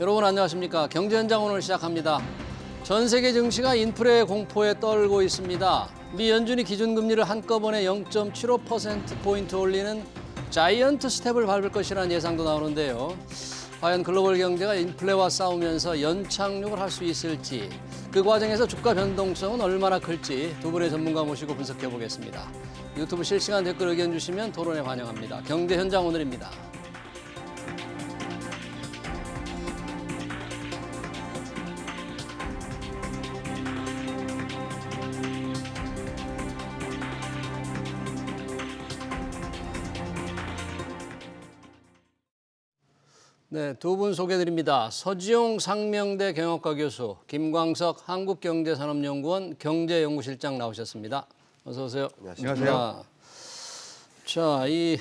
여러분 안녕하십니까? 경제현장 오늘 시작합니다. 전 세계 증시가 인플레 공포에 떨고 있습니다. 미 연준이 기준금리를 한꺼번에 0.75%포인트 올리는 자이언트 스텝을 밟을 것이라는 예상도 나오는데요. 과연 글로벌 경제가 인플레와 싸우면서 연착륙을 할 수 있을지, 그 과정에서 주가 변동성은 얼마나 클지 두 분의 전문가 모시고 분석해 보겠습니다. 유튜브 실시간 댓글 의견 주시면 토론에 환영합니다. 경제현장 오늘입니다. 네, 두 분 소개드립니다. 서지용 상명대 경영학과 교수, 김광석 한국경제산업연구원 경제연구실장 나오셨습니다. 어서 오세요. 안녕하세요. 자, 이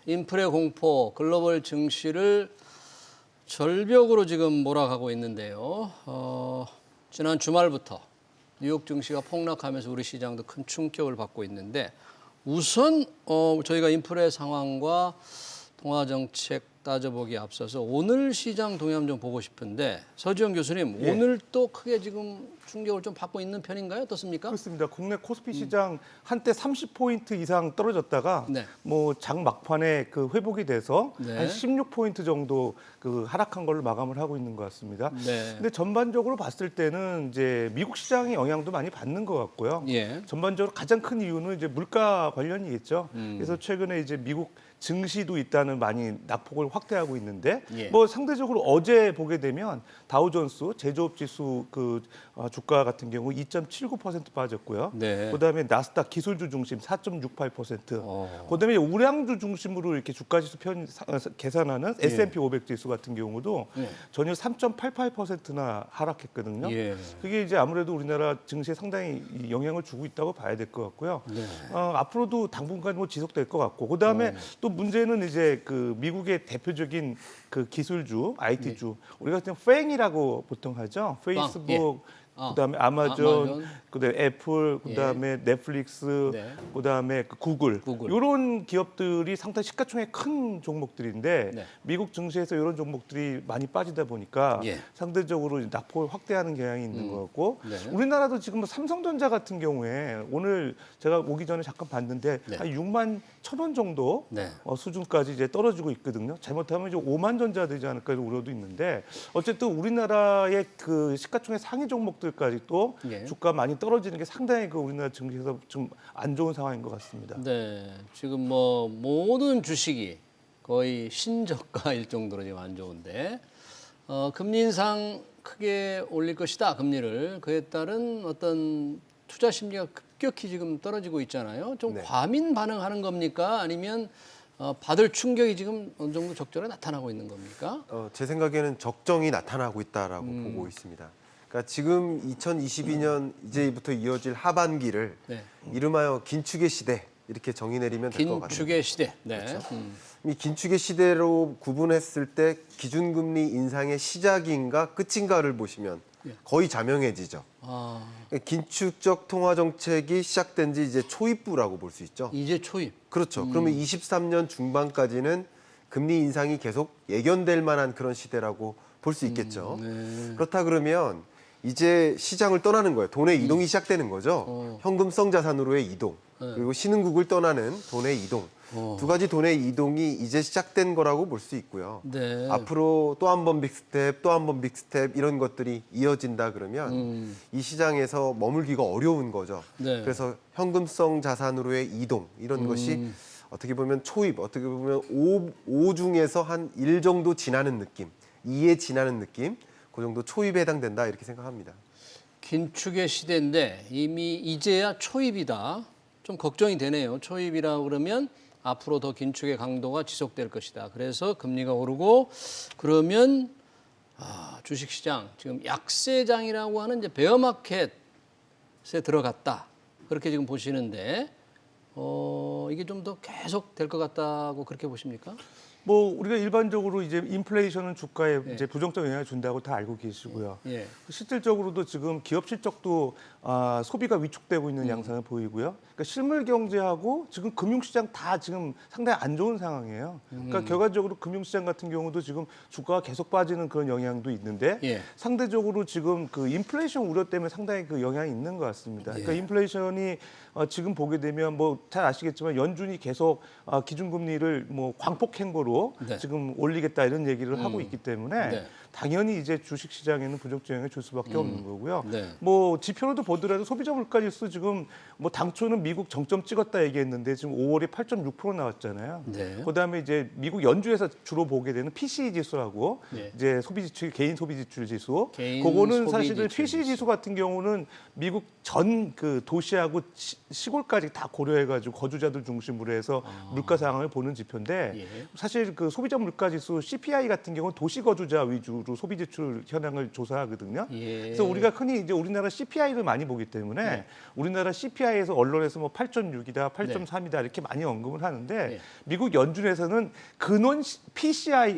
인플레 공포, 글로벌 증시를 절벽으로 지금 몰아가고 있는데요. 지난 주말부터 뉴욕 증시가 폭락하면서 우리 시장도 큰 충격을 받고 있는데, 우선 저희가 인플레 상황과 통화정책 따져보기에 앞서서 오늘 시장 동향 좀 보고 싶은데, 서지영 교수님, 예. 오늘 또 크게 지금 충격을 좀 받고 있는 편인가요? 어떻습니까? 그렇습니다. 국내 코스피 시장 한때 30포인트 이상 떨어졌다가 네. 뭐 장 막판에 그 회복이 돼서 네. 한 16포인트 정도 그 하락한 걸로 마감을 하고 있는 것 같습니다. 네. 근데 전반적으로 봤을 때는 이제 미국 시장의 영향도 많이 받는 것 같고요. 예. 전반적으로 가장 큰 이유는 이제 물가 관련이겠죠. 그래서 최근에 이제 미국 증시도 일단은 많이 낙폭을 확대하고 있는데, 예. 뭐 상대적으로 어제 보게 되면 다우존스 제조업 지수 그 주가 같은 경우 2.79% 빠졌고요. 네. 그다음에 나스닥 기술주 중심 4.68%. 어. 그다음에 우량주 중심으로 이렇게 주가 지수 계산하는 예. S&P 500 지수 같은 경우도 예. 전일 3.88%나 하락했거든요. 예. 그게 이제 아무래도 우리나라 증시에 상당히 영향을 주고 있다고 봐야 될 것 같고요. 네. 앞으로도 당분간 뭐 지속될 것 같고, 그다음에 또 문제는 이제 그 미국의 대표적인 그 기술주, IT주, 우리가 그냥 팽이라고 보통 하죠. 페이스북, 그다음에 아마존, 그다음에 애플, 그다음에 넷플릭스, 네. 그다음에 그 구글. 구글. 이런 기업들이 상당히 시가총액 큰 종목들인데, 네. 미국 증시에서 이런 종목들이 많이 빠지다 보니까 예. 상대적으로 낙폭을 확대하는 경향이 있는 것 같고, 네. 우리나라도 지금 뭐 삼성전자 같은 경우에 오늘 제가 오기 전에 잠깐 봤는데 네. 한 6만 1,000원 정도 네. 수준까지 이제 떨어지고 있거든요. 잘못하면 이제 5만 전자 되지 않을까 이런 우려도 있는데, 어쨌든 우리나라의 그 시가총액 상위 종목들까지 또 예. 주가 많이 떨어지는 게 상당히 그 우리나라 증시에서 좀 안 좋은 상황인 것 같습니다. 네. 지금 뭐 모든 주식이 거의 신저가일 정도로 지금 안 좋은데, 금리 인상 크게 올릴 것이다, 금리를. 그에 따른 어떤 투자 심리가 급격히 지금 떨어지고 있잖아요. 좀 네. 과민 반응하는 겁니까? 아니면 받을 충격이 지금 어느 정도 적절히 나타나고 있는 겁니까? 제 생각에는 적정이 나타나고 있다라고 보고 있습니다. 그러니까 지금 2022년 이제부터 이어질 하반기를 네. 이름하여 긴축의 시대 이렇게 정의 내리면 될 것 같아요. 긴축의 시대. 네. 이 긴축의 시대로 구분했을 때 기준금리 인상의 시작인가 끝인가를 보시면 거의 자명해지죠. 아, 그러니까 긴축적 통화 정책이 시작된 지 이제 초입부라고 볼 수 있죠. 이제 초입. 그렇죠. 그러면 23년 중반까지는 금리 인상이 계속 예견될 만한 그런 시대라고 볼 수 있겠죠. 네. 그렇다 그러면 이제 시장을 떠나는 거예요. 돈의 이동이 시작되는 거죠. 현금성 자산으로의 이동, 그리고 신흥국을 떠나는 돈의 이동. 두 가지 돈의 이동이 이제 시작된 거라고 볼 수 있고요. 네. 앞으로 또 한 번 빅스텝, 또 한 번 빅스텝 이런 것들이 이어진다 그러면 이 시장에서 머물기가 어려운 거죠. 네. 그래서 현금성 자산으로의 이동 이런 것이 어떻게 보면 초입, 어떻게 보면 5 중에서 한 1 정도 지나는 느낌, 2에 지나는 느낌, 그 정도 초입에 해당된다 이렇게 생각합니다. 긴축의 시대인데 이미 이제야 초입이다. 좀 걱정이 되네요. 초입이라 그러면 앞으로 더 긴축의 강도가 지속될 것이다. 그래서 금리가 오르고, 그러면 주식시장 지금 약세장이라고 하는 이제 베어마켓에 들어갔다. 그렇게 지금 보시는데, 이게 좀 더 계속 될 것 같다고 그렇게 보십니까? 뭐 우리가 일반적으로 이제 인플레이션은 주가에 이제 부정적 영향을 준다고 다 알고 계시고요. 예. 실질적으로도 지금 기업 실적도 소비가 위축되고 있는 양상을 보이고요. 그러니까 실물 경제하고 지금 금융시장 다 지금 상당히 안 좋은 상황이에요. 그러니까 결과적으로 금융시장 같은 경우도 지금 주가가 계속 빠지는 그런 영향도 있는데 예. 상대적으로 지금 그 인플레이션 우려 때문에 상당히 그 영향이 있는 것 같습니다. 그러니까 인플레이션이 지금 보게 되면 뭐 잘 아시겠지만 연준이 계속 기준금리를 뭐 광폭 행보로 네. 지금 올리겠다 이런 얘기를 하고 있기 때문에 네. 당연히 이제 주식시장에는 부정적 영향을 줄 수밖에 없는 거고요. 네. 뭐 지표로도 보더라도 소비자 물가지수 지금 뭐 당초는 미국 정점 찍었다 얘기했는데 지금 5월에 8.6% 나왔잖아요. 네. 그다음에 이제 미국 연준에서 주로 보게 되는 PCE 지수라고 네. 이제 소비지출 개인 소비지출 지수. 개인 그거는 소비지출 사실은 지수. PCE 지수 같은 경우는 미국 전 그 도시하고 시골까지 다 고려해가지고 거주자들 중심으로 해서 물가 상황을 보는 지표인데 예. 사실 그 소비자 물가지수 CPI 같은 경우는 도시 거주자 위주로 소비 지출 현황을 조사하거든요. 예. 그래서 우리가 흔히 이제 우리나라 CPI를 많이 보기 때문에 네. 우리나라 CPI에서 언론에서 뭐 8.6이다, 8.3이다 이렇게 많이 언급을 하는데 네. 미국 연준에서는 근원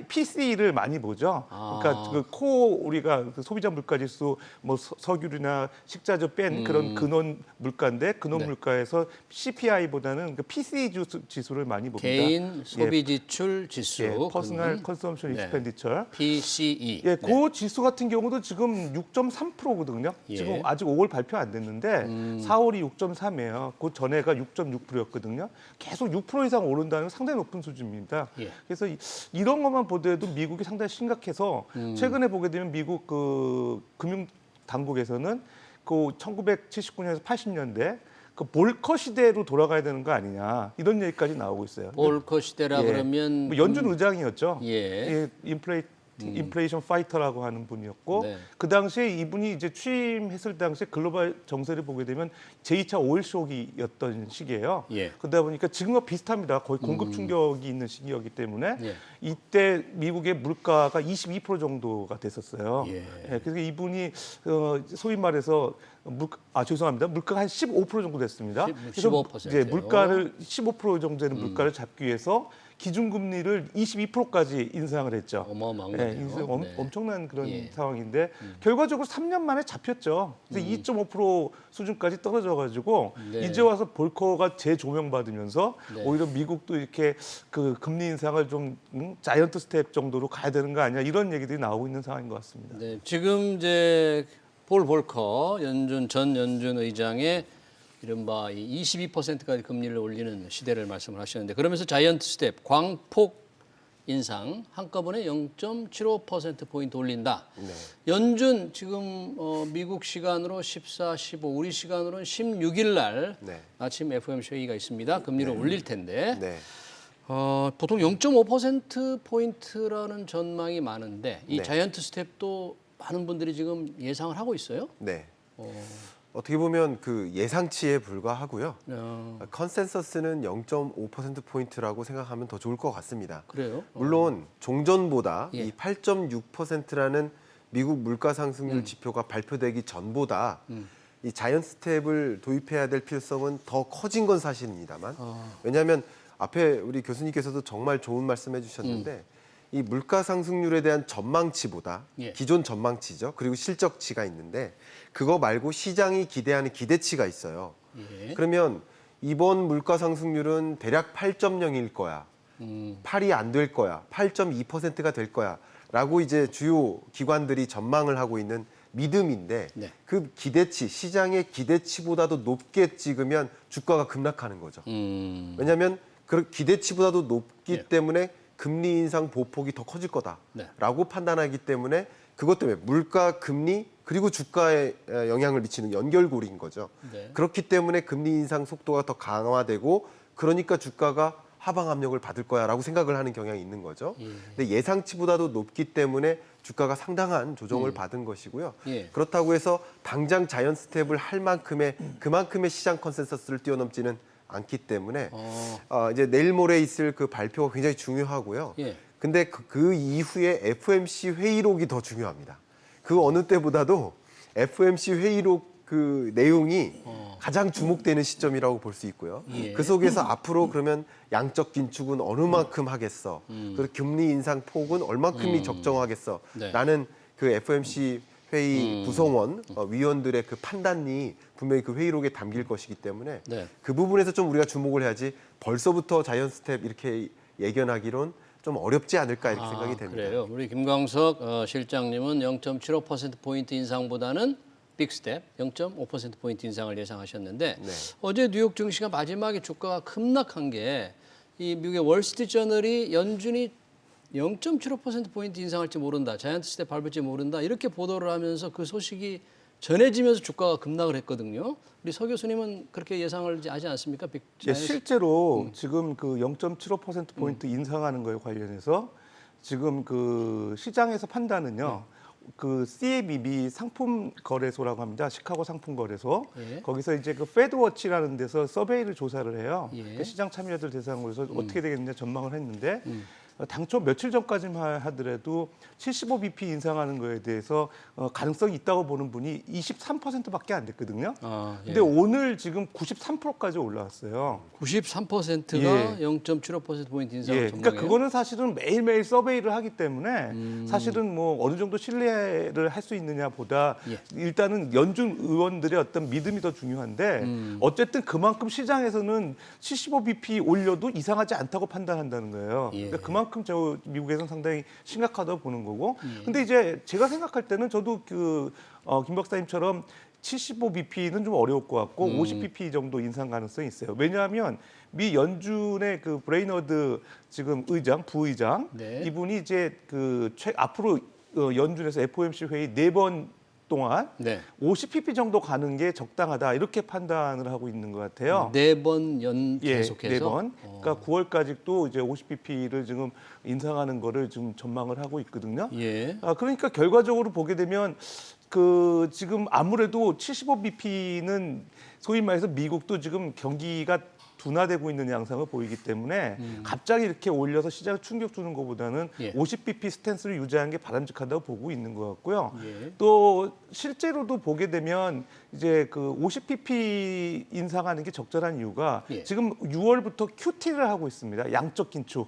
PCE를 많이 보죠. 그러니까 그 우리가 그 소비자 물가지수 뭐 석유류나 식자재 뺀 그런 근원 물가인데 근원 네. 물가에서 CPI보다는 그 PCE 지수를 많이 봅니다. 개인 소비 지출 지수, 퍼스널 컨섬션 네. 익스펜디처. PCE. 예, 그 지수 같은 경우도 지금 6.3%거든요. 예. 지금 아직 5월 발표 안 됐는데 4월이 6.3이에요. 그 전에가 6.6%였거든요. 계속 6% 이상 오른다는 건 상당히 높은 수준입니다. 예. 그래서 이런 것만 보더라도 미국이 상당히 심각해서 최근에 보게 되면 미국 그 금융 당국에서는 그 1979년에서 80년대 그 볼커 시대로 돌아가야 되는 거 아니냐 이런 얘기까지 나오고 있어요. 볼커 시대라 예. 그러면 뭐 연준 의장이었죠. 예. 인플레이션 파이터라고 하는 분이었고 네. 그 당시에 이분이 이제 취임했을 당시에 글로벌 정세를 보게 되면 제2차 오일 쇼크였던 시기예요. 예. 그러다 보니까 지금과 비슷합니다. 거의 공급 충격이 있는 시기였기 때문에 예. 이때 미국의 물가가 22% 정도가 됐었어요. 예. 그래서 이분이 소위 말해서 죄송합니다. 물가가 한 15% 정도 됐습니다. 15%. 이제 물가를 15% 정도 되는 물가를 잡기 위해서 기준금리를 22%까지 인상을 했죠. 어마어마한 네, 거죠. 네. 엄청난 그런 예. 상황인데 결과적으로 3년 만에 잡혔죠. 그래서 2.5% 수준까지 떨어져가지고 네. 이제 와서 볼커가 재조명받으면서 네. 오히려 미국도 이렇게 그 금리 인상을 좀 자이언트 스텝 정도로 가야 되는 거 아니야 이런 얘기들이 나오고 있는 상황인 것 같습니다. 네, 지금 이제 폴 볼커 전 연준 의장의 이른바 22%까지 금리를 올리는 시대를 말씀을 하셨는데 그러면서 자이언트 스텝 광폭 인상 한꺼번에 0.75%포인트 올린다. 네. 연준 지금 미국 시간으로 14, 15, 우리 시간으로는 16일 날 네. 아침 FOMC 회의가 있습니다. 금리를 올릴 텐데 네. 보통 0.5%포인트라는 전망이 많은데 이 네. 자이언트 스텝도 많은 분들이 지금 예상을 하고 있어요. 네. 어떻게 보면 그 예상치에 불과하고요. 어, 컨센서스는 0.5%포인트라고 생각하면 더 좋을 것 같습니다. 그래요? 물론 종전보다 예. 이 8.6%라는 미국 물가 상승률 지표가 발표되기 전보다 이 자이언트 스텝을 도입해야 될 필요성은 더 커진 건 사실입니다만 왜냐하면 앞에 우리 교수님께서도 정말 좋은 말씀해 주셨는데 이 물가 상승률에 대한 전망치보다 예. 기존 전망치죠. 그리고 실적치가 있는데 그거 말고 시장이 기대하는 기대치가 있어요. 예. 그러면 이번 물가 상승률은 대략 8.0일 거야. 8이 안 될 거야. 8.2%가 될 거야. 라고 이제 주요 기관들이 전망을 하고 있는 믿음인데 네. 그 기대치, 시장의 기대치보다도 높게 찍으면 주가가 급락하는 거죠. 왜냐하면 그 기대치보다도 높기 네. 때문에 금리 인상 보폭이 더 커질 거다라고 네. 판단하기 때문에 그것 때문에 물가, 금리 그리고 주가에 영향을 미치는 연결고리인 거죠. 네. 그렇기 때문에 금리 인상 속도가 더 강화되고 그러니까 주가가 하방 압력을 받을 거야라고 생각을 하는 경향이 있는 거죠. 근데 예상치보다도 높기 때문에 주가가 상당한 조정을 받은 것이고요. 예. 그렇다고 해서 당장 자이언트 스텝을 할 만큼의 그만큼의 시장 컨센서스를 뛰어넘지는 않기 때문에 이제 내일 모레 있을 그 발표가 굉장히 중요하고요. 예. 근데 그 이후에 FOMC 회의록이 더 중요합니다. 그 어느 때보다도 FOMC 회의록 그 내용이 가장 주목되는 시점이라고 볼 수 있고요. 예. 그 속에서 앞으로 그러면 양적 긴축은 어느 만큼 하겠어. 그리고 금리 인상 폭은 얼마큼이 적정하겠어. 네. 라는 그 FOMC 회의 구성원 위원들의 그 판단이 분명히 그 회의록에 담길 것이기 때문에 네. 그 부분에서 좀 우리가 주목을 해야지 벌써부터 자이언트 스텝 이렇게 예견하기론 좀 어렵지 않을까 이렇게 생각이 됩니다. 그래요. 우리 김광석 실장님은 0.75%포인트 인상보다는 빅스텝 0.5%포인트 인상을 예상하셨는데 네. 어제 뉴욕 증시가 마지막에 주가가 급락한 게 이 미국의 월스트리트저널이 연준이 0.75%포인트 인상할지 모른다. 자이언트 스텝 밟을지 모른다. 이렇게 보도를 하면서 그 소식이 전해지면서 주가가 급락을 했거든요. 우리 서 교수님은 그렇게 예상을 하지 않습니까? 예, 실제로 지금 그 0.75%포인트 인상하는 거에 관련해서 지금 그 시장에서 판단은요. 그 CABB 상품 거래소라고 합니다. 시카고 상품 거래소. 예. 거기서 이제 그 페드워치라는 데서 서베이를 조사를 해요. 예. 그 시장 참여자들 대상으로 해서 어떻게 되겠느냐 전망을 했는데 당초 며칠 전까지만 하더라도 75bp 인상하는 거에 대해서 가능성이 있다고 보는 분이 23%밖에 안 됐거든요. 근데 오늘 지금 93%까지 올라왔어요. 93%가 예. 0.75%포인트 인상을 예, 전망해요. 그러니까 그거는 사실은 매일매일 서베이를 하기 때문에 사실은 뭐 어느 정도 신뢰를 할 수 있느냐보다 예. 일단은 연준 의원들의 어떤 믿음이 더 중요한데 어쨌든 그만큼 시장에서는 75bp 올려도 이상하지 않다고 판단한다는 거예요. 예. 그러니까 그만큼 저 미국에서는 상당히 심각하다고 보는 거고. 근데 이제 제가 생각할 때는 저도 김 박사님처럼 75bp는 좀 어려울 것 같고 50bp 정도 인상 가능성이 있어요. 왜냐하면 미 연준의 그 브레이너드 지금 부의장 네. 이분이 이제 앞으로 연준에서 FOMC 회의 4번 동안 네. 50pp 정도 가는 게 적당하다 이렇게 판단을 하고 있는 것 같아요. 4번 예, 계속해서. 4번. 그러니까 9월까지 또 이제 50pp를 지금 인상하는 거를 지금 전망을 하고 있거든요. 예. 그러니까 결과적으로 보게 되면 지금 아무래도 75bp는 소위 말해서 미국도 지금 경기가 둔화되고 있는 양상을 보이기 때문에 갑자기 이렇게 올려서 시장 충격 주는 것보다는 예. 50bp 스탠스를 유지하는 게 바람직하다고 보고 있는 것 같고요. 예. 또 실제로도 보게 되면 이제 그 50bp 인상하는 게 적절한 이유가 예. 지금 6월부터 QT를 하고 있습니다. 양적 긴축.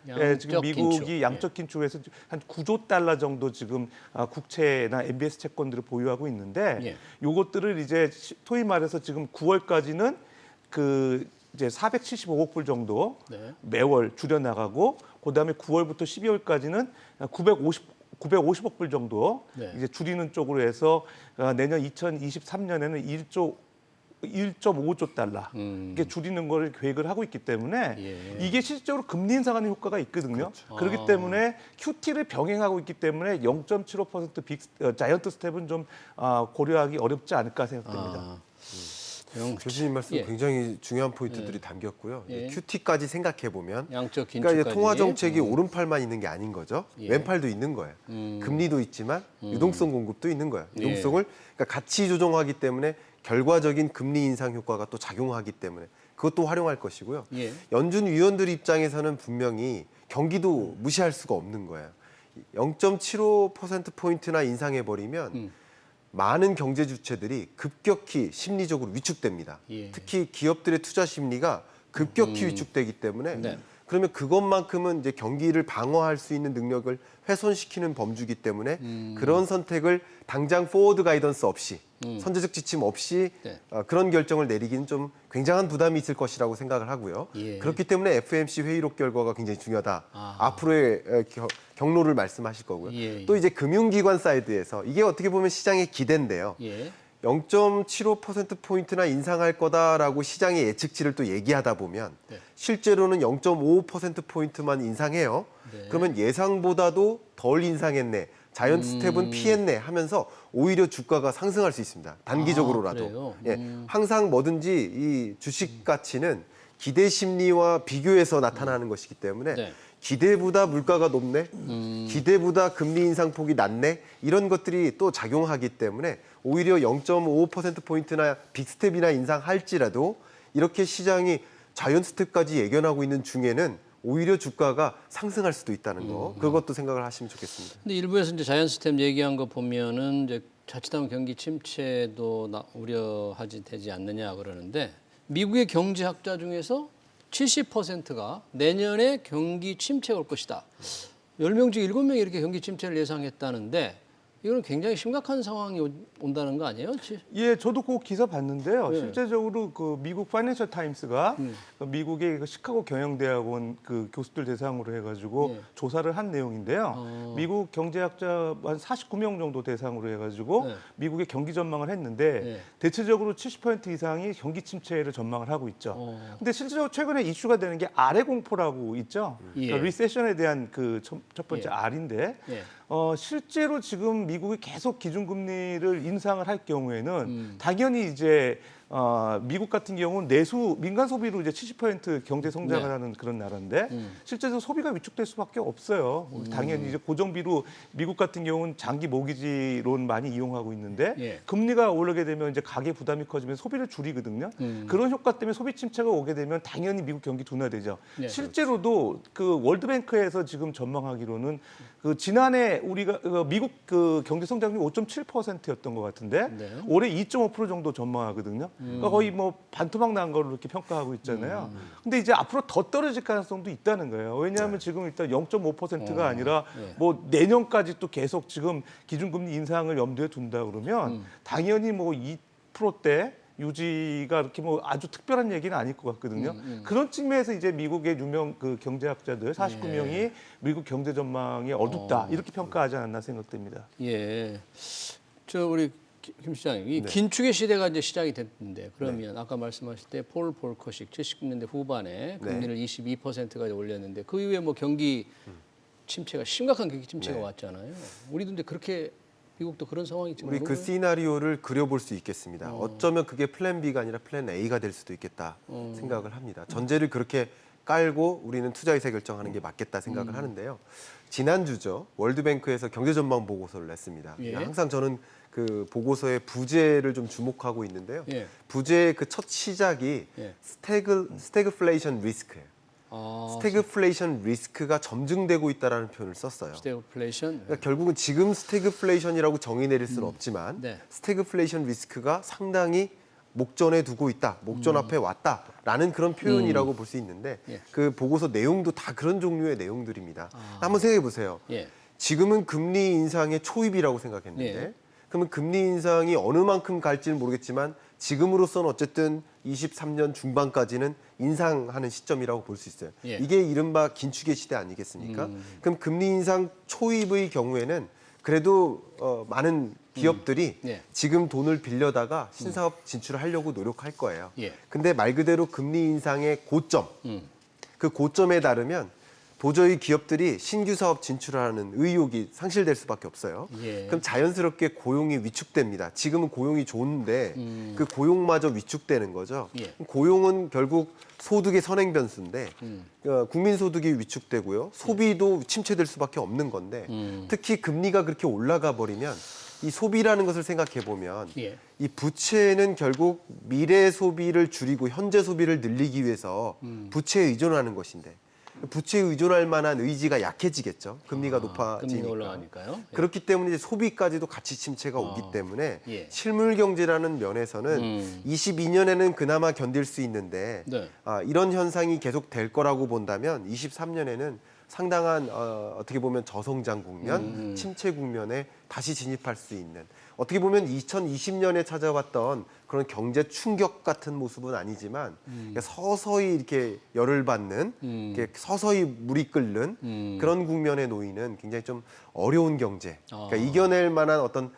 예, 지금 미국이 긴축. 양적 긴축에서 한 9조 달러 정도 지금 국채나 MBS 채권들을 보유하고 있는데 예. 요것들을 이제 소위 말해서 지금 9월까지는 이제 475억 불 정도 네. 매월 줄여 나가고 그다음에 9월부터 12월까지는 950억 불 정도 네. 이제 줄이는 쪽으로 해서 내년 2023년에는 1.5조 달러 이게 줄이는 걸 계획을 하고 있기 때문에 예. 이게 실제로 금리 인상하는 효과가 있거든요. 그렇기 때문에 QT를 병행하고 있기 때문에 0.75% 자이언트 스텝은 좀 고려하기 어렵지 않을까 생각됩니다. 교수님 말씀 예. 굉장히 중요한 포인트들이 담겼고요. 예. QT까지 생각해 보면 양적 긴축까지. 그러니까 이제 통화 정책이 오른팔만 있는 게 아닌 거죠. 예. 왼팔도 있는 거예요. 금리도 있지만 유동성 공급도 있는 거예요. 유동성을 그러니까 같이 조정하기 때문에 결과적인 금리 인상 효과가 또 작용하기 때문에 그것도 활용할 것이고요. 예. 연준 위원들 입장에서는 분명히 경기도 무시할 수가 없는 거예요. 0.75%포인트나 인상해 버리면 많은 경제 주체들이 급격히 심리적으로 위축됩니다. 예. 특히 기업들의 투자 심리가 급격히 위축되기 때문에 네. 그러면 그것만큼은 이제 경기를 방어할 수 있는 능력을 훼손시키는 범주기 때문에 그런 선택을 당장 포워드 가이던스 없이 선제적 지침 없이 네. 그런 결정을 내리기는 좀 굉장한 부담이 있을 것이라고 생각을 하고요. 예. 그렇기 때문에 FOMC 회의록 결과가 굉장히 중요하다. 앞으로의 경로를 말씀하실 거고요. 예. 또 이제 금융기관 사이드에서 이게 어떻게 보면 시장의 기대인데요. 예. 0.75%포인트나 인상할 거다라고 시장의 예측치를 또 얘기하다 보면 네. 실제로는 0.55%포인트만 인상해요. 네. 그러면 예상보다도 덜 인상했네. 자이언트 스텝은 피했네 하면서 오히려 주가가 상승할 수 있습니다. 단기적으로라도. 그래요? 예, 항상 뭐든지 이 주식 가치는 기대 심리와 비교해서 나타나는 것이기 때문에 네. 기대보다 물가가 높네, 기대보다 금리 인상폭이 낮네 이런 것들이 또 작용하기 때문에 오히려 0.55%포인트나 빅스텝이나 인상할지라도 이렇게 시장이 자이언트 스텝까지 예견하고 있는 중에는 오히려 주가가 상승할 수도 있다는 거 그것도 생각을 하시면 좋겠습니다. 근데 일부에서 이제 자이언트 스텝 얘기한 거 보면은 이제 자칫하면 경기 침체도 우려하지 되지 않느냐 그러는데 미국의 경제학자 중에서 70%가 내년에 경기 침체가 올 것이다. 10명 중 7명이 이렇게 경기 침체를 예상했다는데 이거는 굉장히 심각한 상황이 온다는 거 아니에요? 예, 저도 그 기사 봤는데요. 예. 실제적으로 그 미국 파이낸셜 타임스가 그 미국의 그 시카고 경영대학원 그 교수들 대상으로 해가지고 예. 조사를 한 내용인데요. 미국 경제학자 한 49명 정도 대상으로 해가지고 예. 미국의 경기 전망을 했는데 예. 대체적으로 70% 이상이 경기 침체를 전망을 하고 있죠. 근데 실제로 최근에 이슈가 되는 게 아래 공포라고 있죠. 예. 그러니까 리세션에 대한 그 첫 번째 예. R인데 예. 실제로 지금 미국이 계속 기준금리를 인상을 할 경우에는 당연히 이제 미국 같은 경우는 민간 소비로 이제 70% 경제 성장을 네. 하는 그런 나라인데 실제로 소비가 위축될 수밖에 없어요. 당연히 이제 고정비로 미국 같은 경우는 장기 모기지론 많이 이용하고 있는데 예. 금리가 오르게 되면 이제 가계 부담이 커지면 소비를 줄이거든요. 그런 효과 때문에 소비 침체가 오게 되면 당연히 미국 경기 둔화되죠. 네, 실제로도 그 월드뱅크에서 지금 전망하기로는 그 지난해 우리가 미국 그 경제 성장률이 5.7%였던 것 같은데 네. 올해 2.5% 정도 전망하거든요. 그러니까 거의 뭐 반토막 난 거로 이렇게 평가하고 있잖아요. 근데 이제 앞으로 더 떨어질 가능성도 있다는 거예요. 왜냐하면 지금 일단 0.5%가 아니라 네. 뭐 내년까지 또 계속 지금 기준금리 인상을 염두에 둔다 그러면 당연히 뭐 2%대 유지가 이렇게 뭐 아주 특별한 얘기는 아닐 것 같거든요. 그런 측면에서 이제 미국의 유명 그 경제학자들 49명이 미국 경제 전망이 어둡다 이렇게 평가하지 않았나 생각됩니다. 예. 저 우리 김 시장님, 이 네. 긴축의 시대가 이제 시작이 됐는데 그러면 아까 말씀하실 때 폴 볼커식 70년대 후반에 금리를 22%까지 올렸는데 그 이후에 뭐 경기 침체가 심각한 경기 침체가 왔잖아요. 우리도 근데 그렇게 미국도 그런 상황이 지금 우리 오는 그 거예요? 시나리오를 그려볼 수 있겠습니다. 어쩌면 그게 플랜 B가 아니라 플랜 A가 될 수도 있겠다 생각을 합니다. 전제를 그렇게 깔고 우리는 투자 의사 결정하는 게 맞겠다 생각을 하는데요. 지난주죠. 월드뱅크에서 경제 전망 보고서를 냈습니다. 예. 항상 저는 그 보고서의 부제를 좀 주목하고 있는데요. 예. 부제의 그 첫 시작이 예. 스태그플레이션 리스크예요. 스태그플레이션 리스크가 점증되고 있다라는 표현을 썼어요. 스태그플레이션. 그러니까 결국은 지금 스태그플레이션이라고 정의 내릴 수는 없지만 네. 스태그플레이션 리스크가 상당히 목전에 두고 있다, 목전 앞에 왔다라는 그런 표현이라고 볼 수 있는데 예. 그 보고서 내용도 다 그런 종류의 내용들입니다. 한번 생각해 보세요. 예. 지금은 금리 인상의 초입이라고 생각했는데 예. 그러면 금리 인상이 어느 만큼 갈지는 모르겠지만 지금으로서는 어쨌든 23년 중반까지는 인상하는 시점이라고 볼 수 있어요. 예. 이게 이른바 긴축의 시대 아니겠습니까? 그럼 금리 인상 초입의 경우에는 그래도 많은 기업들이 예. 지금 돈을 빌려다가 신사업 진출을 하려고 노력할 거예요. 예. 근데 말 그대로 금리 인상의 고점, 그 고점에 따르면 도저히 기업들이 신규 사업 진출하는 의욕이 상실될 수밖에 없어요. 예. 그럼 자연스럽게 고용이 위축됩니다. 지금은 고용이 좋은데 그 고용마저 위축되는 거죠. 예. 고용은 결국 소득의 선행 변수인데 국민 소득이 위축되고요. 소비도 침체될 수밖에 없는 건데 특히 금리가 그렇게 올라가 버리면 이 소비라는 것을 생각해 보면 예. 이 부채는 결국 미래 소비를 줄이고 현재 소비를 늘리기 위해서 부채에 의존하는 것인데 부채에 의존할 만한 의지가 약해지겠죠. 금리가 높아지니까. 금리가 올라가니까요. 예. 그렇기 때문에 이제 소비까지도 같이 침체가 오기 때문에 예. 실물 경제라는 면에서는 22년에는 그나마 견딜 수 있는데 네. 이런 현상이 계속 될 거라고 본다면 23년에는 상당한 어떻게 보면 저성장 국면, 침체 국면에 다시 진입할 수 있는 어떻게 보면 2020년에 찾아왔던 그런 경제 충격 같은 모습은 아니지만 그러니까 서서히 이렇게 열을 받는 이렇게 서서히 물이 끓는 그런 국면에 놓이는 굉장히 좀 어려운 경제, 그러니까 이겨낼 만한 어떤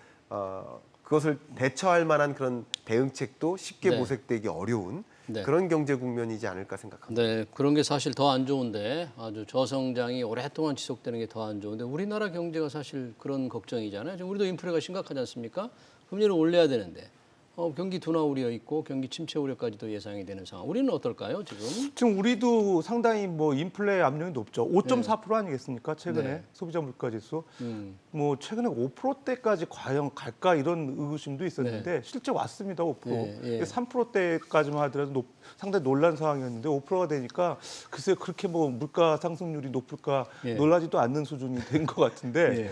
그것을 대처할 만한 그런 대응책도 쉽게 네. 모색되기 어려운 네. 그런 경제 국면이지 않을까 생각합니다. 네, 그런 게 사실 더 안 좋은데 아주 저성장이 오랫동안 지속되는 게 더 안 좋은데 우리나라 경제가 사실 그런 걱정이잖아요. 지금 우리도 인플레가 심각하지 않습니까? 금리를 올려야 되는데 경기 둔화 우려 있고 경기 침체 우려까지도 예상이 되는 상황. 우리는 어떨까요, 지금? 지금 우리도 상당히 뭐 인플레 압력이 높죠. 5.4% 아니겠습니까? 최근에 네. 소비자 물가지수. 뭐 최근에 5%대까지 과연 갈까 이런 의구심도 있었는데 실제 왔습니다. 5%. 네, 예. 3%대까지만 하더라도 상당히 놀란 상황이었는데 5%가 되니까 글쎄 그렇게 뭐 물가 상승률이 높을까 예. 놀라지도 않는 수준이 된 것 같은데 예.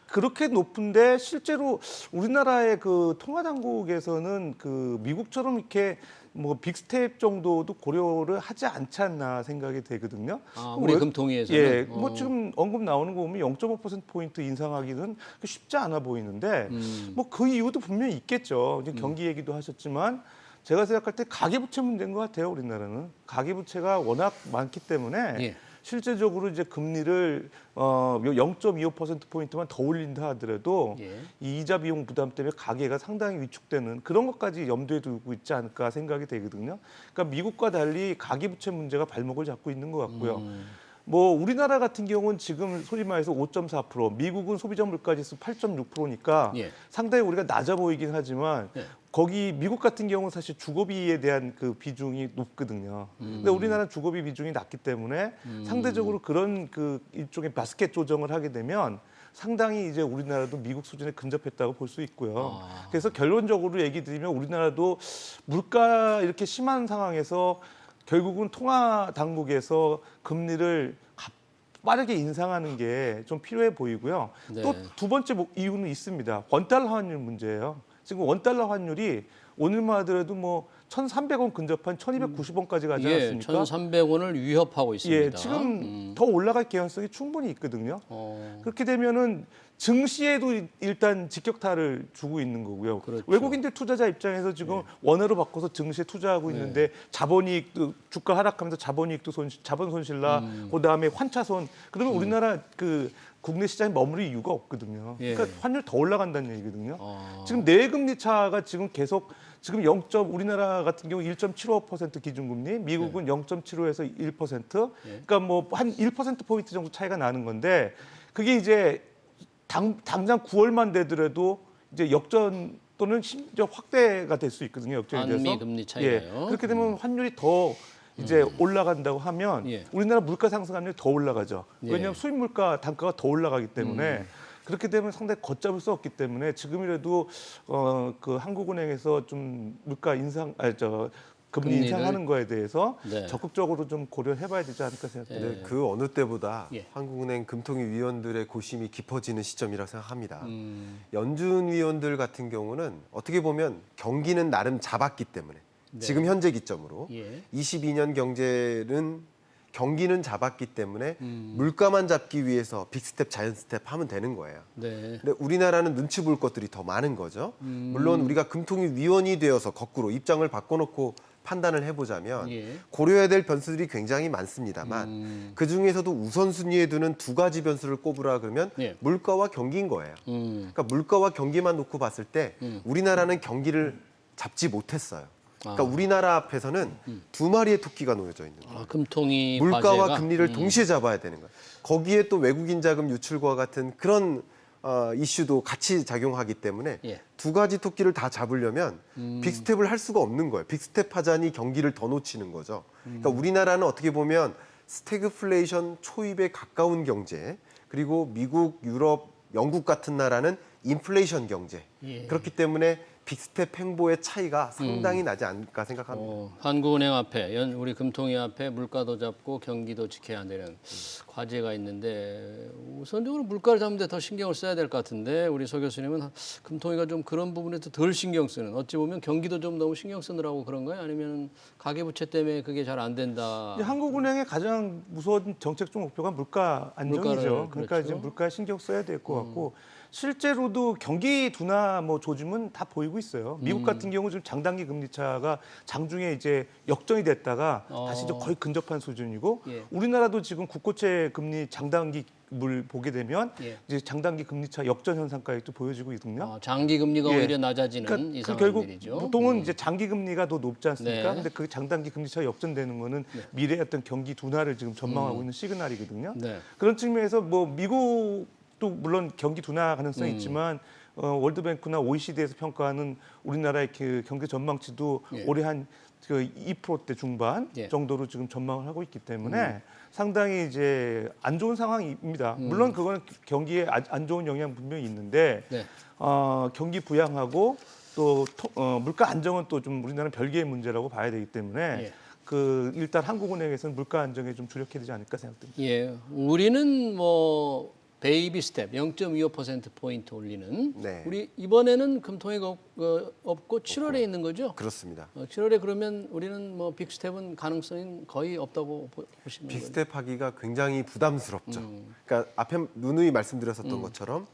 그렇게 높은데 실제로 우리나라의 그 통화당국에서는 그 미국처럼 이렇게 뭐 빅스텝 정도도 고려를 하지 않지 않나 생각이 되거든요. 아, 우리 금통위에서는? 예, 뭐 지금 언급 나오는 거 보면 0.5%포인트 인상하기는 쉽지 않아 보이는데 뭐 그 이유도 분명히 있겠죠. 이제 경기 얘기도 하셨지만 제가 생각할 때 가계부채 문제인 것 같아요. 우리나라는 가계부채가 워낙 많기 때문에 예. 실제적으로 이제 금리를 0.25%포인트만 더 올린다 하더라도 예. 이 이자 비용 부담 때문에 가계가 상당히 위축되는 그런 것까지 염두에 두고 있지 않을까 생각이 되거든요. 그러니까 미국과 달리 가계부채 문제가 발목을 잡고 있는 것 같고요. 뭐 우리나라 같은 경우는 지금 소위 말해서 5.4%, 미국은 소비자 물가지수 8.6%니까 예. 상당히 우리가 낮아 보이긴 하지만 예. 거기 미국 같은 경우는 사실 주거비에 대한 그 비중이 높거든요. 근데 우리나라는 주거비 비중이 낮기 때문에 상대적으로 그런 그 일종의 바스켓 조정을 하게 되면 상당히 이제 우리나라도 미국 수준에 근접했다고 볼 수 있고요. 그래서 결론적으로 얘기 드리면 우리나라도 물가 이렇게 심한 상황에서 결국은 통화 당국에서 금리를 빠르게 인상하는 게 좀 필요해 보이고요. 네. 또 두 번째 이유는 있습니다. 원달러 환율 문제예요. 지금 원달러 환율이 오늘만 하더라도 뭐 1,300원 근접한 1,290원까지 가지 예, 않았습니까? 1,300원을 위협하고 있습니다. 예, 지금 더 올라갈 개연성이 충분히 있거든요. 그렇게 되면은 증시에도 일단 직격탄을 주고 있는 거고요. 그렇죠. 외국인들 투자자 입장에서 지금 원화로 바꿔서 증시에 투자하고 있는데 자본이익도 주가 하락하면서 자본이익도 자본 손실나 그다음에 환차손 그러면 우리나라 그 국내 시장에 머무를 이유가 없거든요. 예. 그러니까 환율 더 올라간다는 얘기거든요. 지금 내금리 차가 지금 계속 지금 우리나라 같은 경우 1.75% 기준금리, 미국은 0.75에서 1%. 그러니까 뭐 한 1%포인트 정도 차이가 나는 건데 그게 이제 당장 9월만 되더라도 이제 역전 또는 심지어 확대가 될 수 있거든요. 역전이 돼서. 한미 금리 차이가요. 예, 그렇게 되면 환율이 더 이제 올라간다고 하면 예. 우리나라 물가 상승률이 더 올라가죠. 예. 왜냐하면 수입 물가 단가가 더 올라가기 때문에 그렇게 되면 상당히 걷잡을 수 없기 때문에 지금이라도 그 한국은행에서 좀 물가 인상, 금리 금리를. 인상하는 거에 대해서 네. 적극적으로 좀 고려해봐야 되지 않을까 생각합니다. 근데 그 어느 때보다 예. 한국은행 금통위 위원들의 고심이 깊어지는 시점이라고 생각합니다. 연준 위원들 같은 경우는 어떻게 보면 경기는 나름 잡았기 때문에 지금 현재 기점으로 예. 22년 경기는 잡았기 때문에 물가만 잡기 위해서 빅스텝, 자이언트스텝 하면 되는 거예요. 네. 근데 우리나라는 눈치 볼 것들이 더 많은 거죠. 물론 우리가 금통위 위원이 되어서 거꾸로 입장을 바꿔놓고 판단을 해보자면 예. 고려해야 될 변수들이 굉장히 많습니다만 그 중에서도 우선순위에 두는 두 가지 변수를 꼽으라 그러면 예. 물가와 경기인 거예요. 그러니까 물가와 경기만 놓고 봤을 때 우리나라는 경기를 잡지 못했어요. 그러니까 우리나라 앞에서는 두 마리의 토끼가 놓여져 있는 거예요. 금통위 물가와 과제가? 금리를 동시에 잡아야 되는 거예요. 거기에 또 외국인 자금 유출과 같은 그런 이슈도 같이 작용하기 때문에 예. 두 가지 토끼를 다 잡으려면 빅스텝을 할 수가 없는 거예요. 빅스텝 하자니 경기를 더 놓치는 거죠. 그러니까 우리나라는 어떻게 보면 스태그플레이션 초입에 가까운 경제, 그리고 미국, 유럽, 영국 같은 나라는 인플레이션 경제. 예. 그렇기 때문에 빅스텝 행보의 차이가 상당히 나지 않을까 생각합니다. 한국은행 앞에, 우리 금통위 앞에 물가도 잡고 경기도 지켜야 되는 과제가 있는데 우선적으로 물가를 잡는 데 더 신경을 써야 될 것 같은데 우리 서 교수님은 금통위가 좀 그런 부분에서 덜 신경 쓰는, 어찌 보면 경기도 좀 너무 신경 쓰느라고 그런가요? 아니면 가계부채 때문에 그게 잘 안 된다? 한국은행의 가장 무서운 정책적 목표가 물가 안정이죠. 그러니까 그렇죠. 이제 물가에 신경 써야 될 것 같고 실제로도 경기 둔화 뭐 조짐은 다 보이고 있어요. 미국 같은 경우 지금 장단기 금리 차가 장중에 이제 역전이 됐다가 다시 이제 거의 근접한 수준이고 예. 우리나라도 지금 국고채 금리 장단기 물 보게 되면 예. 이제 장단기 금리 차 역전 현상까지 또 보여지고 있거든요. 장기 금리가 예. 오히려 낮아지는 그러니까 이상한 결국 일이죠. 보통은 이제 장기 금리가 더 높지 않습니까? 네. 근데 그 장단기 금리 차 역전되는 거는 미래의 어떤 경기 둔화를 지금 전망하고 있는 시그널이거든요. 네. 그런 측면에서 뭐 미국도 물론 경기 둔화 가능성이 있지만 월드뱅크나 OECD에서 평가하는 우리나라의 그 경제 전망치도 예. 올해 한 그 2%대 중반 예. 정도로 지금 전망을 하고 있기 때문에 상당히 이제 안 좋은 상황입니다. 물론 그거는 경기에 안 좋은 영향 분명히 있는데 네. 경기 부양하고 또 물가 안정은 또 좀 우리나라는 별개의 문제라고 봐야 되기 때문에 예. 일단 한국은행에서는 물가 안정에 좀 주력해야 되지 않을까 생각됩니다. 예, 우리는 뭐 베이비 스텝 0.25%포인트 올리는 네. 우리 이번에는 금통위가 없고 7월에 있는 거죠? 그렇습니다. 7월에 그러면 우리는 뭐 빅스텝은 가능성이 거의 없다고 보시는 거예요? 빅스텝하기가 굉장히 부담스럽죠. 그러니까 앞에 누누이 말씀드렸었던 것처럼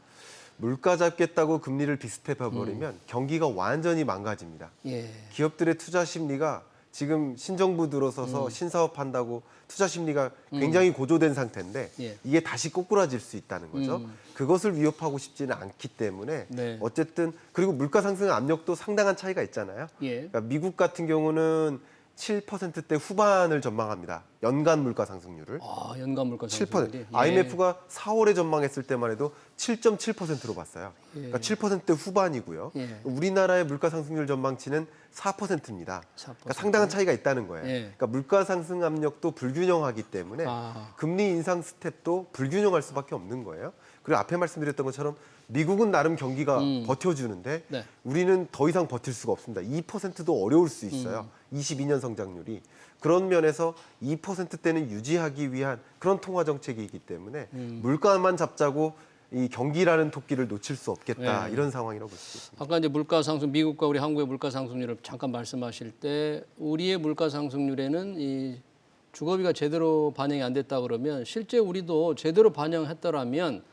물가 잡겠다고 금리를 빅스텝해버리면 경기가 완전히 망가집니다. 예. 기업들의 투자 심리가 지금 신정부 들어서서 신사업한다고 투자 심리가 굉장히 고조된 상태인데 예. 이게 다시 꼬꾸라질 수 있다는 거죠. 그것을 위협하고 싶지는 않기 때문에 네. 어쨌든 그리고 물가 상승 압력도 상당한 차이가 있잖아요. 예. 그러니까 미국 같은 경우는 7%대 후반을 전망합니다. 연간 물가 상승률을. 아, 연간 물가 7%. 상승률이. IMF가 4월에 전망했을 때만 해도 7.7%로 봤어요. 그러니까 7%대 후반이고요. 예. 우리나라의 물가 상승률 전망치는 4%입니다. 4%. 그러니까 상당한 차이가 있다는 거예요. 예. 그러니까 물가 상승 압력도 불균형하기 때문에 아. 금리 인상 스텝도 불균형할 수밖에 없는 거예요. 그리고 앞에 말씀드렸던 것처럼 미국은 나름 경기가 버텨주는데 네. 우리는 더 이상 버틸 수가 없습니다. 2%도 어려울 수 있어요. 22년 성장률이. 그런 면에서 2%대는 유지하기 위한 그런 통화 정책이기 때문에 물가만 잡자고 이 경기라는 토끼를 놓칠 수 없겠다. 네. 이런 상황이라고 볼 수 있습니다. 아까 이제 물가 상승 미국과 우리 한국의 물가 상승률을 잠깐 말씀하실 때 우리의 물가 상승률에는 이 주거비가 제대로 반영이 안 됐다 그러면 실제 우리도 제대로 반영했더라면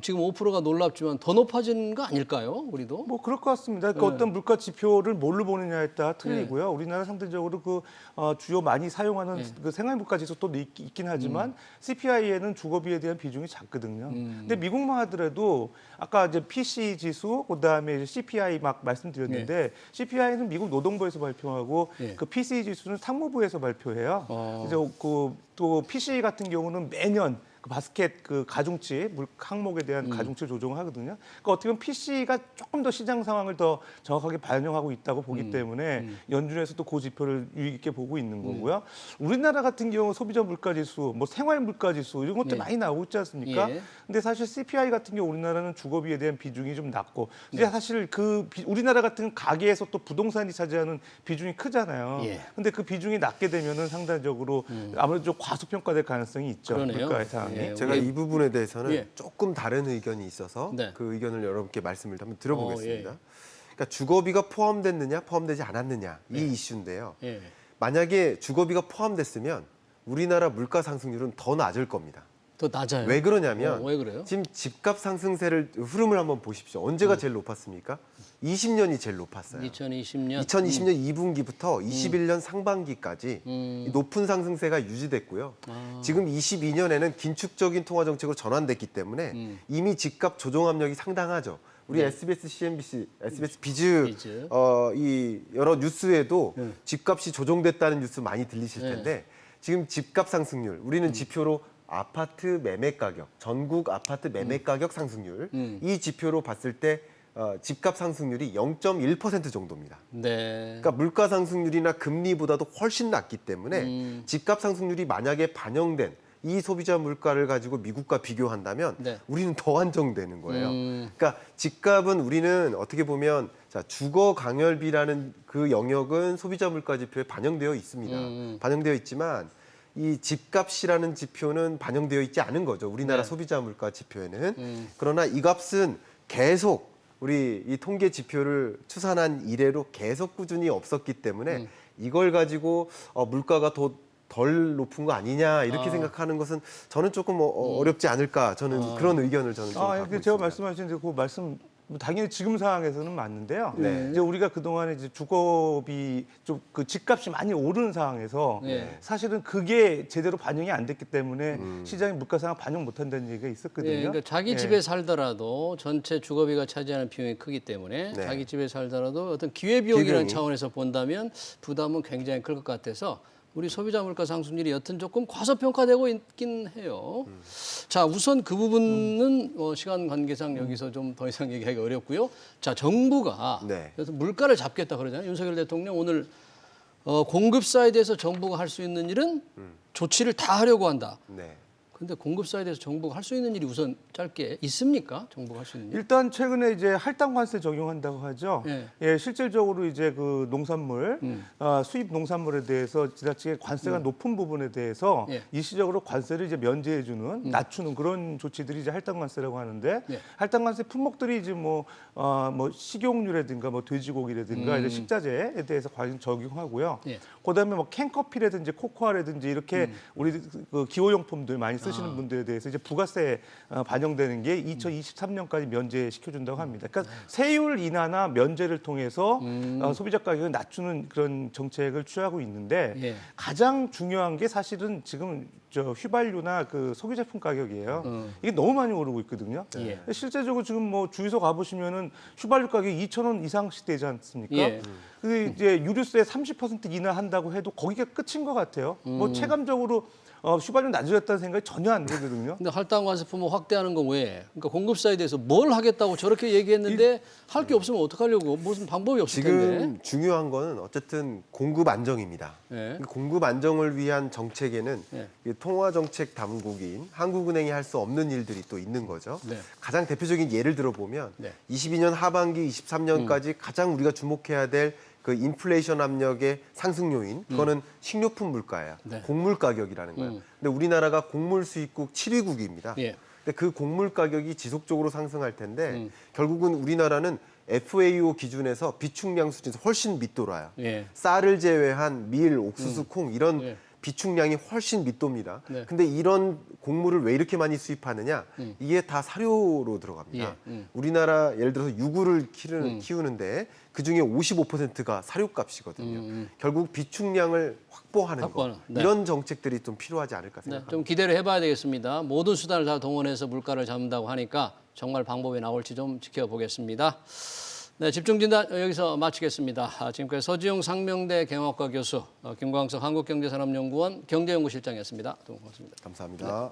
지금 5%가 놀랍지만 더 높아지는 거 아닐까요? 우리도? 뭐 그럴 것 같습니다. 그 어떤 물가 지표를 뭘로 보느냐에 따라 틀리고요. 우리나라 상대적으로 그 주요 많이 사용하는 그 생활 물가 지수도 있긴 하지만 CPI에는 주거비에 대한 비중이 작거든요. 근데 미국만 하더라도 아까 이제 PC 지수 그다음에 이제 CPI 막 말씀드렸는데 CPI는 미국 노동부에서 발표하고 예. 그 PC 지수는 상무부에서 발표해요. 그래서 또 PC 같은 경우는 매년 그 바스켓 그 가중치 물 항목에 대한 가중치 조정을 하거든요. 그러니까 어떻게 보면 PC가 조금 더 시장 상황을 더 정확하게 반영하고 있다고 보기 때문에 연준에서도 그 지표를 유의 있게 보고 있는 거고요. 우리나라 같은 경우 소비자 물가지수, 뭐 생활 물가지수 이런 것들 예. 많이 나오고 있지 않습니까? 예. 근데 사실 CPI 같은 경우 우리나라는 주거비에 대한 비중이 좀 낮고, 근데 사실 우리나라 같은 가계에서 또 부동산이 차지하는 비중이 크잖아요. 예. 근데 그 비중이 낮게 되면은 상대적으로 아무래도 좀 과소평가될 가능성이 있죠. 그러네요. 물가의 상황이. 예. 제가 이 부분에 대해서는 예. 조금 다른 의견이 있어서 네. 그 의견을 여러분께 말씀을 한번 드려보겠습니다. 예. 그러니까 주거비가 포함됐느냐 포함되지 않았느냐 이 이슈인데요. 예. 만약에 주거비가 포함됐으면 우리나라 물가 상승률은 더 낮을 겁니다. 더 낮아요. 왜 그러냐면 왜 그래요? 지금 집값 상승세를 흐름을 한번 보십시오. 언제가 제일 높았습니까? 20년이 제일 높았어요. 2020년 2020년 2분기부터 21년 상반기까지 이 높은 상승세가 유지됐고요. 지금 22년에는 긴축적인 통화 정책으로 전환됐기 때문에 이미 집값 조정 압력이 상당하죠. 우리 SBS, CNBC, SBS 비즈 비즈. 이 여러 뉴스에도 집값이 조정됐다는 뉴스 많이 들리실 텐데 지금 집값 상승률 우리는 지표로 아파트 매매 가격, 전국 아파트 매매 가격 상승률 이 지표로 봤을 때 집값 상승률이 0.1% 정도입니다. 네. 그러니까 물가 상승률이나 금리보다도 훨씬 낮기 때문에 집값 상승률이 만약에 반영된 이 소비자 물가를 가지고 미국과 비교한다면 네. 우리는 더 안정되는 거예요. 그러니까 집값은 우리는 어떻게 보면 자, 주거 강열비라는 그 영역은 소비자 물가 지표에 반영되어 있습니다. 반영되어 있지만 이 집값이라는 지표는 반영되어 있지 않은 거죠. 우리나라 네. 소비자 물가 지표에는. 그러나 이 값은 계속 우리 이 통계 지표를 추산한 이래로 계속 꾸준히 없었기 때문에 이걸 가지고 물가가 덜 높은 거 아니냐 이렇게 생각하는 것은 저는 조금 어렵지 않을까 저는 그런 의견을 저는 좀 갖고 제가 있습니다. 말씀하신 그 말씀 당연히 지금 상황에서는 맞는데요. 네. 이제 우리가 그동안에 이제 주거비 좀 그 집값이 많이 오르는 상황에서 네. 사실은 그게 제대로 반영이 안 됐기 때문에 시장의 물가 상황 반영 못 한다는 얘기가 있었거든요. 예, 그러니까 자기 집에 살더라도 전체 주거비가 차지하는 비용이 크기 때문에 네. 자기 집에 살더라도 어떤 기회비용이라는 기회비용이. 차원에서 본다면 부담은 굉장히 클 것 같아서 우리 소비자 물가 상승률이 여튼 조금 과소평가되고 있긴 해요. 자, 우선 그 부분은 시간 관계상 여기서 좀 더 이상 얘기하기 어렵고요. 자, 정부가 네. 그래서 물가를 잡겠다 그러잖아요. 윤석열 대통령 오늘 공급 사이드에서 정부가 할 수 있는 일은 조치를 다 하려고 한다. 네. 근데 공급 사이드에서 정부가 할 수 있는 일이 우선 짧게 있습니까? 정부가 할 수 있는 일? 일단 최근에 이제 할당 관세 적용한다고 하죠. 예. 예, 실질적으로 이제 그 농산물, 수입 농산물에 대해서 지나치게 관세가 높은 부분에 대해서 예. 일시적으로 관세를 이제 면제해주는, 낮추는 그런 조치들이 이제 할당 관세라고 하는데 예. 할당 관세 품목들이 이제 뭐 식용유라든가 뭐 돼지고기라든가 이제 식자재에 대해서 과연 적용하고요. 예. 그다음에 뭐 캔커피라든지 코코아라든지 이렇게 우리 그 기호용품들 많이 쓰시는 분들에 대해서 이제 부가세 반영되는 게 2023년까지 면제시켜준다고 합니다. 그러니까 세율 인하나 면제를 통해서 소비자 가격을 낮추는 그런 정책을 취하고 있는데 예. 가장 중요한 게 사실은 지금 저 휘발유나 그 소비 제품 가격이에요. 이게 너무 많이 오르고 있거든요. 예. 실제적으로 지금 뭐 주유소 가보시면은 휘발유 가격이 2,000원 이상씩 되지 않습니까? 예. 근데 이제 유류세 30% 인하한다고 해도 거기가 끝인 것 같아요. 뭐 체감적으로 휘발유 낮아졌다는 생각이 전혀 안 들거든요. 근데 할당 관세 품목 확대하는 거 왜? 그러니까 공급 사이드에서 뭘 하겠다고 저렇게 얘기했는데 할 게 없으면 어떡하려고? 무슨 방법이 없을 텐데. 지금 중요한 거는 어쨌든 공급 안정입니다. 예. 공급 안정을 위한 정책에는 예. 이 통화정책 당국인 한국은행이 할 수 없는 일들이 또 있는 거죠. 네. 가장 대표적인 예를 들어보면 네. 22년 하반기 23년까지 가장 우리가 주목해야 될 그 인플레이션 압력의 상승 요인, 그거는 식료품 물가예요. 네. 곡물 가격이라는 거예요. 근데 우리나라가 곡물 수입국 7위국입니다. 예. 근데 그 곡물 가격이 지속적으로 상승할 텐데 결국은 우리나라는 FAO 기준에서 비축량 수준에서 훨씬 밑돌아요. 예. 쌀을 제외한 밀, 옥수수, 콩 이런 예. 비축량이 훨씬 밑돕니다. 네. 근데 이런 곡물을 왜 이렇게 많이 수입하느냐? 이게 다 사료로 들어갑니다. 예. 우리나라 예를 들어서 유구를 키우는데 그중에 55%가 사료값이거든요. 결국 비축량을 확보하는 확보하는, 거. 네. 이런 정책들이 좀 필요하지 않을까 네, 생각합니다. 좀 기대를 해봐야 되겠습니다. 모든 수단을 다 동원해서 물가를 잡는다고 하니까 정말 방법이 나올지 좀 지켜보겠습니다. 네, 집중진단 여기서 마치겠습니다. 지금까지 서지용 상명대 경영학과 교수, 김광석 한국경제산업연구원 경제연구실장이었습니다. 두 분 고맙습니다. 감사합니다.